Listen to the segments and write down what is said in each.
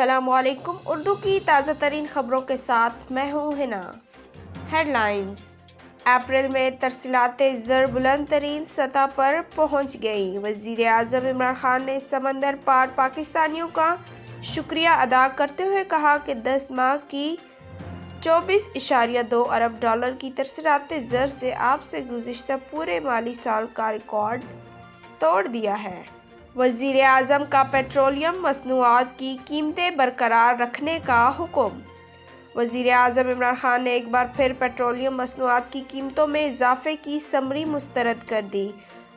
السلام علیکم۔ اردو کی تازہ ترین خبروں کے ساتھ میں ہوں ہنا۔ Head lines. اپریل میں ترسیلات زر بلند ترین سطح پر پہنچ گئیں۔ وزیر اعظم عمران خان نے سمندر پار پاکستانیوں کا شکریہ ادا کرتے ہوئے کہا کہ 10 ماہ کی 24.2 ارب ڈالر کی ترسیلات زر سے آپ سے گزشتہ پورے مالی سال کا ریکارڈ توڑ دیا ہے۔ وزیر اعظم کا پیٹرولیم مصنوعات کی قیمتیں برقرار رکھنے کا حکم۔ وزیر اعظم عمران خان نے ایک بار پھر پیٹرولیم مصنوعات کی قیمتوں میں اضافے کی سمری مسترد کر دی۔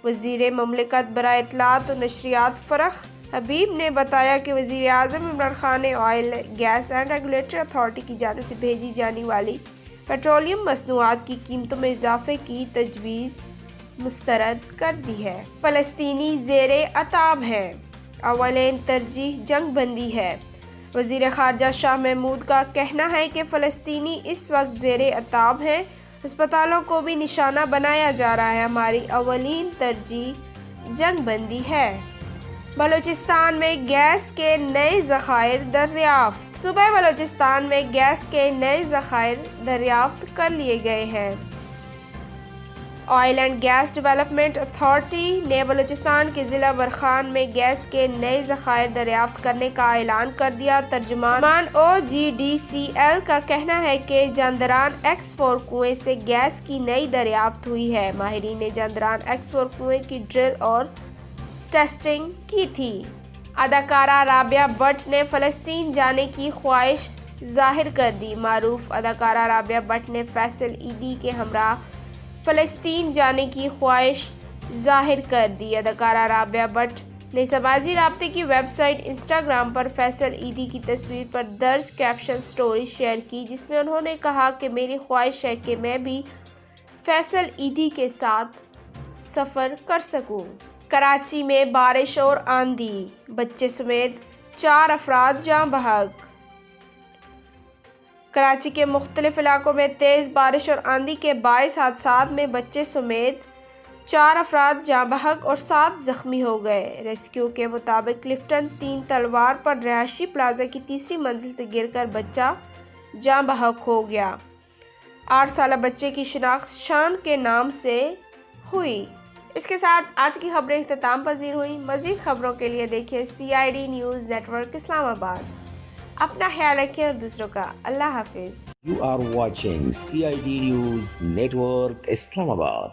وزیر مملکت برائے اطلاعات و نشریات فرخ حبیب نے بتایا کہ وزیر اعظم عمران خان نے oil, gas and regulatory authority کی جانب سے بھیجی جانے والی پیٹرولیم مصنوعات کی قیمتوں میں اضافے کی تجویز مسترد کر دی ہے۔ فلسطینی زیر عتاب ہیں، اولین ترجیح جنگ بندی ہے۔ وزیر خارجہ شاہ محمود کا کہنا ہے کہ فلسطینی اس وقت زیر عتاب ہیں، ہسپتالوں کو بھی نشانہ بنایا جا رہا ہے، ہماری اولین ترجیح جنگ بندی ہے۔ بلوچستان میں گیس کے نئے ذخائر دریافت۔ صوبہ بلوچستان میں گیس کے نئے ذخائر دریافت کر لیے گئے ہیں۔ Oil and gas development authority نے بلوچستان کے ضلع برخان میں گیس کے نئے ذخائر دریافت کرنے کا اعلان کر دیا۔ ترجمان OGDCL کا کہنا ہے کہ جاندران X4 کنویں سے گیس کی نئی دریافت ہوئی ہے۔ ماہرین نے جاندران X4 کنویں کی ڈرل اور ٹیسٹنگ کی تھی۔ اداکارہ رابعہ بٹ نے فلسطین جانے کی خواہش ظاہر کر دی۔ معروف اداکارہ رابعہ بٹ نے فیصل ایدھی کے ہمراہ فلسطین جانے کی خواہش ظاہر کر دی۔ اداکارہ رابعہ بٹ نے سماجی رابطے کی ویب سائٹ انسٹاگرام پر فیصل ایدھی کی تصویر پر درج کیپشن سٹوری شیئر کی، جس میں انہوں نے کہا کہ میری خواہش ہے کہ میں بھی فیصل ایدھی کے ساتھ سفر کر سکوں۔ کراچی میں بارش اور آندھی، بچے سمیت 4 افراد جاں بحق۔ کراچی کے مختلف علاقوں میں تیز بارش اور آندھی کے باعث حادثات میں بچے سمیت 4 افراد جاں بحق اور 7 زخمی ہو گئے۔ ریسکیو کے مطابق کلفٹن 3 تلوار پر رہائشی پلازہ کی تیسری منزل سے گر کر بچہ جاں بحق ہو گیا۔ 8 سالہ بچے کی شناخت شان کے نام سے ہوئی۔ اس کے ساتھ آج کی خبریں اختتام پذیر ہوئیں۔ مزید خبروں کے لیے دیکھیں CID نیوز نیٹ ورک اسلام آباد۔ اپنا خیال رکھیں اور دوسروں کا۔ اللہ حافظ۔ You are watching CID News Network Islamabad.